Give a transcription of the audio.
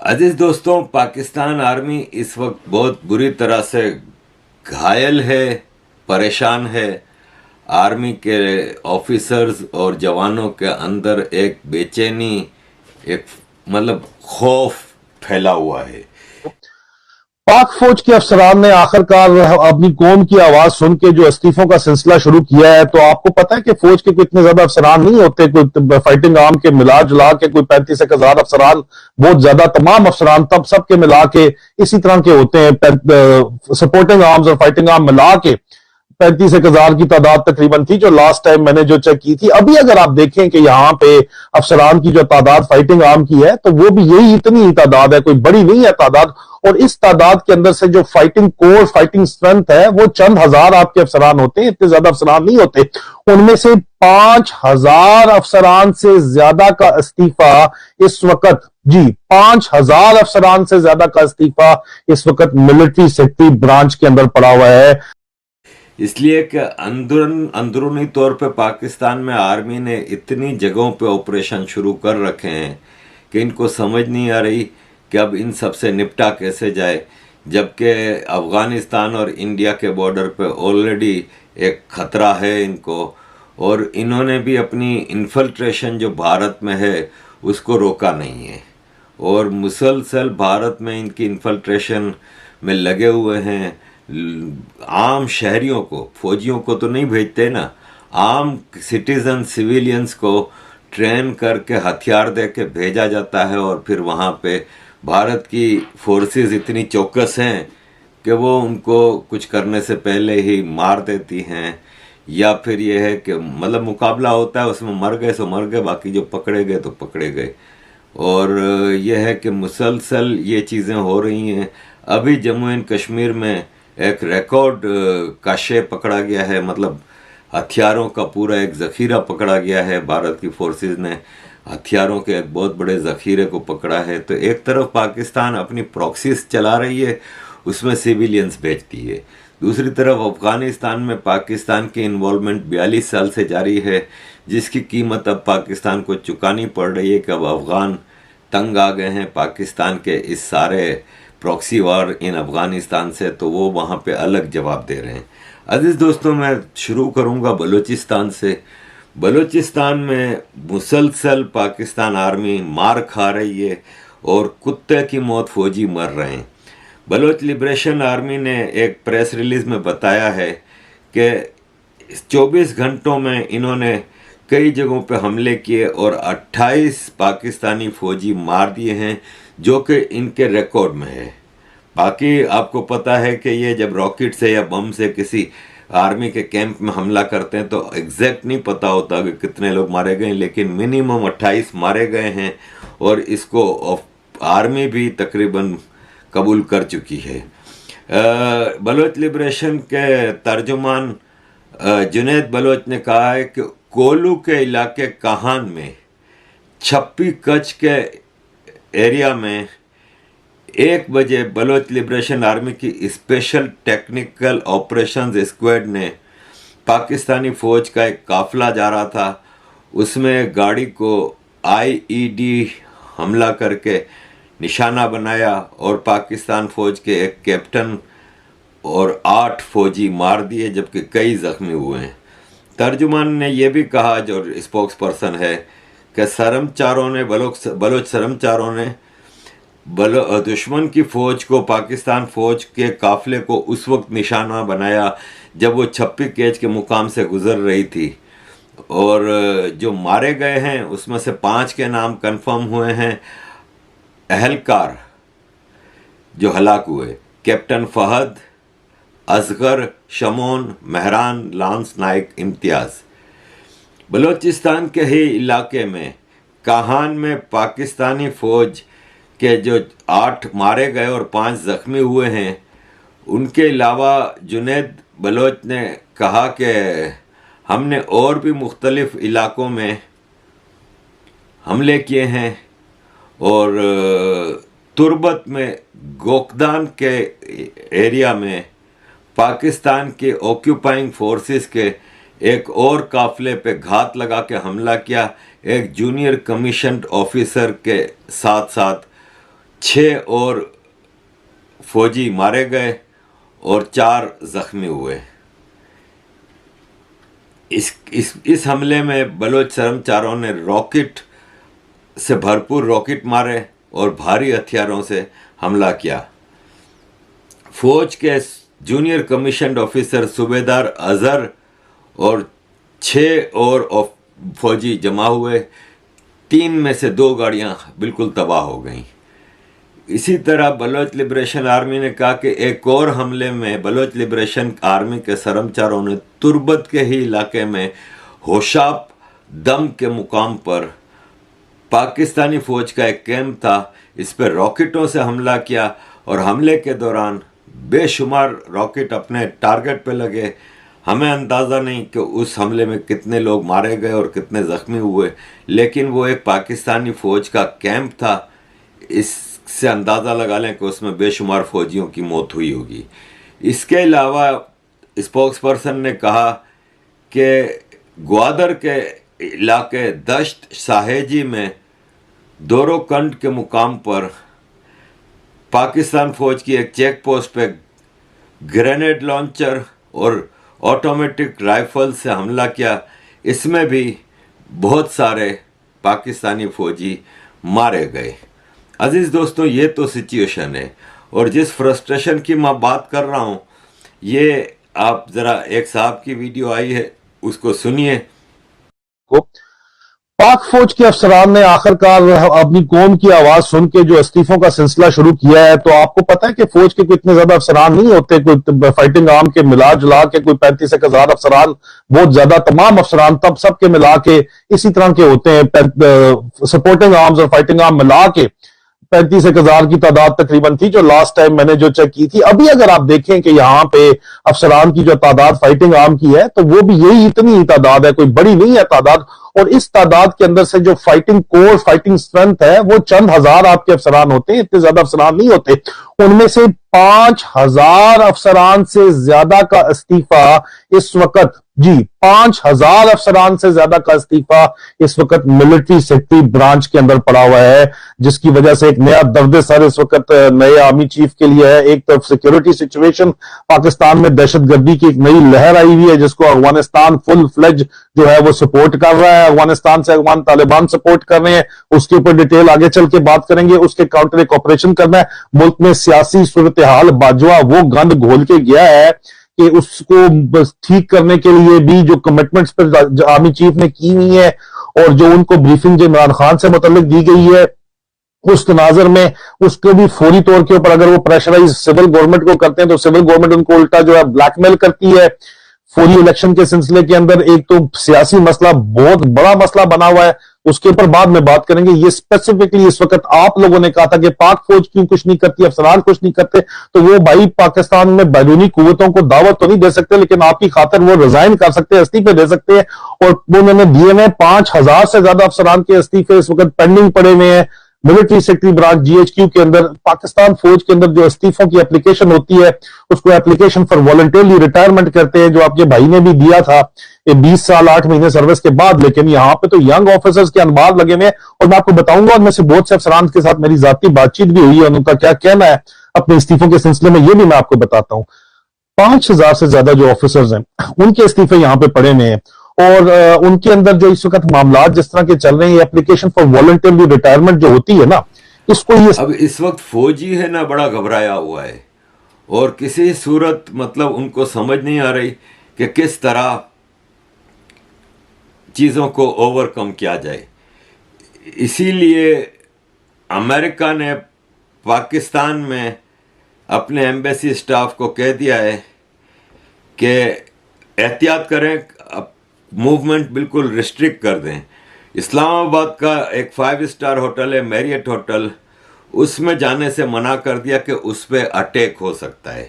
عزیز دوستوں، پاکستان آرمی اس وقت بہت بری طرح سے گھائل ہے، پریشان ہے۔ آرمی کے آفیسرز اور جوانوں کے اندر ایک بے چینی، ایک خوف پھیلا ہوا ہے۔ پاک فوج کے افسران نے آخر کار اپنی قوم کی آواز سن کے جو استعفوں کا سلسلہ شروع کیا ہے، تو آپ کو پتا ہے کہ فوج کے کوئی اتنے زیادہ افسران نہیں ہوتے، کوئی فائٹنگ آرم کے ملا جلا کے کوئی 35,000 افسران، بہت زیادہ تمام افسران تب سب کے ملا کے اسی طرح کے ہوتے ہیں، سپورٹنگ آرمز اور فائٹنگ آرم ملا کے 35,000 کی تعداد تقریباً تھی جو لاسٹ ٹائم میں نے جو چیک کی تھی۔ ابھی اگر آپ دیکھیں کہ یہاں پہ افسران کی جو تعداد فائٹنگ آرم کی ہے تو وہ بھی یہی اتنی ہی تعداد ہے، کوئی بڑی نہیں ہے تعداد، اور اس تعداد کے اندر سے جو فائٹنگ کور، فائٹنگ اسٹرینتھ ہے وہ چند ہزار آپ کے افسران ہوتے ہیں، اتنے زیادہ افسران نہیں ہوتے۔ ان میں سے 5,000 افسران سے زیادہ کا استعفیٰ اس وقت، 5,000 افسران سے زیادہ کا استعفیٰ اس وقت ملٹری سیکٹری برانچ کے اندر پڑا ہوا ہے۔ اس لیے کہ اندرونی طور پہ پاکستان میں آرمی نے اتنی جگہوں پہ آپریشن شروع کر رکھے ہیں کہ ان کو سمجھ نہیں آ رہی کہ اب ان سب سے نپٹا کیسے جائے، جبکہ افغانستان اور انڈیا کے بارڈر پہ آلریڈی ایک خطرہ ہے ان کو، اور انہوں نے بھی اپنی انفلٹریشن جو بھارت میں ہے اس کو روکا نہیں ہے، اور مسلسل بھارت میں ان کی انفلٹریشن میں لگے ہوئے ہیں۔ عام شہریوں کو، فوجیوں کو تو نہیں بھیجتے نا، عام سٹیزن، سویلینز کو ٹرین کر کے ہتھیار دے کے بھیجا جاتا ہے، اور پھر وہاں پہ بھارت کی فورسز اتنی چوکس ہیں کہ وہ ان کو کچھ کرنے سے پہلے ہی مار دیتی ہیں، یا پھر یہ ہے کہ مقابلہ ہوتا ہے، اس میں مر گئے سو مر گئے، باقی جو پکڑے گئے تو پکڑے گئے۔ اور یہ ہے کہ مسلسل یہ چیزیں ہو رہی ہیں۔ ابھی جموں اینڈ کشمیر میں ایک ریکارڈ کاشے پکڑا گیا ہے، ہتھیاروں کا پورا ایک ذخیرہ پکڑا گیا ہے، بھارت کی فورسز نے ہتھیاروں کے ایک بہت بڑے ذخیرے کو پکڑا ہے۔ تو ایک طرف پاکستان اپنی پراکسیز چلا رہی ہے، اس میں سیویلینز بھیجتی ہے، دوسری طرف افغانستان میں پاکستان کی انوالومنٹ 42 سال سے جاری ہے، جس کی قیمت اب پاکستان کو چکانی پڑ رہی ہے کہ اب افغان تنگ آ گئے ہیں پاکستان کے اس سارے پراکسی وار ان افغانستان سے، تو وہ وہاں پہ الگ جواب دے رہے ہیں۔ عزیز دوستوں، میں شروع کروں گا بلوچستان سے۔ بلوچستان میں مسلسل پاکستان آرمی مار کھا رہی ہے اور کتے کی موت فوجی مر رہے ہیں۔ بلوچ لبریشن آرمی نے ایک پریس ریلیز میں بتایا ہے کہ 24 گھنٹوں میں انہوں نے کئی جگہوں پہ حملے کیے اور 28 پاکستانی فوجی مار دیے ہیں، جو کہ ان کے ریکارڈ میں ہے۔ باقی آپ کو پتہ ہے کہ یہ جب راکٹ سے یا بم سے کسی آرمی کے کیمپ میں حملہ کرتے ہیں تو ایگزیکٹ نہیں پتہ ہوتا کہ کتنے لوگ مارے گئے، لیکن منیمم 28 مارے گئے ہیں، اور اس کو آرمی بھی تقریباً قبول کر چکی ہے۔ بلوچ لبریشن کے ترجمان جنید بلوچ نے کہا ہے کہ کولو کے علاقے کہان میں چھپی کچھ کے ایریا میں 1 بجے بلوچ لبریشن آرمی کی اسپیشل ٹیکنیکل آپریشنز اسکواڈ نے پاکستانی فوج کا ایک قافلہ جا رہا تھا، اس میں گاڑی کو IED حملہ کر کے نشانہ بنایا اور پاکستان فوج کے ایک کیپٹن اور 8 فوجی مار دیے، جبکہ کئی زخمی ہوئے ہیں۔ ترجمان نے یہ بھی کہا، جو اسپوکس پرسن ہے، کہ بلوچ سرمچاروں نے دشمن کی فوج کو، پاکستان فوج کے قافلے کو اس وقت نشانہ بنایا جب وہ چھپی کیچ کے مقام سے گزر رہی تھی، اور جو مارے گئے ہیں اس میں سے 5 کے نام کنفرم ہوئے ہیں۔ اہلکار جو ہلاک ہوئے: کیپٹن فہد، اصغر، شمون، مہران، لانس نائک، امتیاز۔ بلوچستان کے ہی علاقے میں کاہان میں پاکستانی فوج کے جو 8 مارے گئے اور 5 زخمی ہوئے ہیں، ان کے علاوہ جنید بلوچ نے کہا کہ ہم نے اور بھی مختلف علاقوں میں حملے کیے ہیں، اور تربت میں گوکدان کے ایریا میں پاکستان کے آکیوپائنگ فورسز کے ایک اور قافلے پہ گھات لگا کے حملہ کیا، ایک جونیئر کمیشنڈ آفیسر کے ساتھ ساتھ 6 اور فوجی مارے گئے اور 4 زخمی ہوئے۔ اس حملے میں بلوچ سرمچاروں نے راکٹ سے بھرپور راکٹ مارے اور بھاری ہتھیاروں سے حملہ کیا۔ فوج کے جونیئر کمیشنڈ آفیسر صوبیدار اظہر اور 6 اور فوجی جمع ہوئے، 3 میں سے 2 گاڑیاں بالکل تباہ ہو گئیں۔ اسی طرح بلوچ لبریشن آرمی نے کہا کہ ایک اور حملے میں بلوچ لبریشن آرمی کے سرمچاروں نے تربت کے ہی علاقے میں ہوشاب دم کے مقام پر پاکستانی فوج کا ایک کیمپ تھا، اس پہ راکٹوں سے حملہ کیا اور حملے کے دوران بے شمار راکٹ اپنے ٹارگٹ پہ لگے۔ ہمیں اندازہ نہیں کہ اس حملے میں کتنے لوگ مارے گئے اور کتنے زخمی ہوئے، لیکن وہ ایک پاکستانی فوج کا کیمپ تھا، اس سے اندازہ لگا لیں کہ اس میں بے شمار فوجیوں کی موت ہوئی ہوگی۔ اس کے علاوہ اسپوکس پرسن نے کہا کہ گوادر کے علاقے دشت ساہیجی میں دورو کنڈ کے مقام پر پاکستان فوج کی ایک چیک پوسٹ پہ گرینیڈ لانچر اور آٹومیٹک رائفل سے حملہ کیا، اس میں بھی بہت سارے پاکستانی فوجی مارے گئے۔ عزیز دوستوں، یہ تو سچویشن ہے، اور جس فرسٹریشن کی میں بات کر رہا ہوں، یہ آپ ذرا ایک صاحب کی ویڈیو آئی ہے، اس کو سنیے۔ پاک فوج کے افسران نے آخر کار اپنی قوم کی آواز سن کے جو استعفوں کا سلسلہ شروع کیا ہے، تو آپ کو پتا ہے کہ فوج کے کوئی اتنے زیادہ افسران نہیں ہوتے، کوئی فائٹنگ آرم کے ملا جلا کے کوئی 35,000 افسران، بہت زیادہ تمام افسران تب سب کے ملا کے اسی طرح کے ہوتے ہیں، سپورٹنگ آرمز اور فائٹنگ آرم ملا کے 35,000 کی تعداد تقریباً تھی جو لاسٹ ٹائم میں نے جو چیک کی تھی۔ ابھی اگر آپ دیکھیں کہ یہاں پہ افسران کی جو تعداد فائٹنگ آرم کی ہے تو وہ بھی یہی اتنی ہی تعداد ہے، کوئی بڑی نہیں ہے تعداد، اور اس تعداد کے اندر سے جو فائٹنگ کور، فائٹنگ سٹرنتھ ہے، وہ چند ہزار آپ کے افسران ہوتے ہیں، اتنے زیادہ افسران نہیں ہوتے۔ ان میں سے 5,000 افسران سے زیادہ کا استعفیٰ اس وقت، جی 5,000 افسران سے زیادہ کا استعفیٰ اس وقت ملٹری سیکٹری برانچ کے اندر پڑا ہوا ہے، جس کی وجہ سے ایک نیا درد سر اس وقت نئے آرمی چیف کے لیے ہے۔ ایک طرف سیکیورٹی سچویشن پاکستان میں، دہشت گردی کی ایک نئی لہر آئی ہوئی ہے جس کو افغانستان فل فلیج جو ہے وہ سپورٹ کر رہا ہے، افغانستان سے افغان طالبان سپورٹ کر رہے ہیں، اس کے اوپر ڈیٹیل آگے چل کے بات کریں گے۔ اس کے کاؤنٹر ایک آپریشن کرنا ہے، ملک میں سیاسی صورتحال باجوا وہ گند گھول کے گیا ہے کہ اس کو ٹھیک کرنے کے لیے بھی جو کمٹمنٹس پر آرمی چیف نے کی ہوئی ہے، اور جو ان کو بریفنگ جو عمران خان سے متعلق دی گئی ہے، اس تناظر میں اس کو بھی فوری طور کے اوپر اگر وہ پریشرائز سول گورنمنٹ کو کرتے ہیں تو سول گورنمنٹ ان کو الٹا جو ہے بلیک میل کرتی ہے۔ فوری الیکشن کے سلسلے کے اندر ایک تو سیاسی مسئلہ بہت بڑا مسئلہ بنا ہوا ہے، اس کے اوپر بعد میں بات کریں گے۔ یہ اسپیسیفکلی اس وقت آپ لوگوں نے کہا تھا کہ پاک فوج کیوں کچھ نہیں کرتی، افسران کچھ نہیں کرتے، تو وہ بھائی پاکستان میں بیرونی قوتوں کو دعوت تو نہیں دے سکتے، لیکن آپ کی خاطر وہ ریزائن کر سکتے ہیں، استعفے دے سکتے ہیں، اور انہوں نے دیے میں 5,000 سے زیادہ افسران کے استعفے اس وقت پینڈنگ پڑے ہوئے ہیں military secretary branch G H Q کے اندر۔ پاکستان فوج کے اندر جو استعفوں کی اپلیکیشن ہوتی ہے اس کو اپلیکیشن فار والنٹرلی ریٹائرمنٹ کرتے ہیں، جو آپ کے بھائی نے بھی دیا تھا 20 سال 8 مہینے سروس کے بعد، لیکن یہاں پہ تو ینگ آفیسرز کے انبار لگے ہوئے ہیں، اور میں آپ کو بتاؤں گا ان میں سے بہت سے افسران کے ساتھ میری ذاتی بات چیت بھی ہوئی ہے، ان کا کیا کہنا ہے اپنے استعفوں کے سلسلے میں، یہ بھی میں آپ کو بتاتا ہوں۔ 5,000 سے زیادہ جو آفیسرز ہیں ان کے استعفے یہاں پہ پڑے ہوئے ہیں، اور ان کے اندر جو اس وقت معاملات جس طرح کے چل رہے ہیں، اپلیکیشن فار والنٹرلی ریٹائرمنٹ جو ہوتی ہے نا، اس کو یہ اب اس وقت فوجی ہے نا بڑا گھبرایا ہوا ہے، اور کسی صورت مطلب ان کو سمجھ نہیں آ رہی کہ کس طرح چیزوں کو اوور کم کیا جائے۔ اسی لیے امریکہ نے پاکستان میں اپنے ایمبیسی اسٹاف کو کہہ دیا ہے کہ احتیاط کریں، موومنٹ بالکل ریسٹرکٹ کر دیں۔ اسلام آباد کا ایک 5 اسٹار ہوٹل ہے میریٹ ہوٹل، اس میں جانے سے منع کر دیا کہ اس پہ اٹیک ہو سکتا ہے۔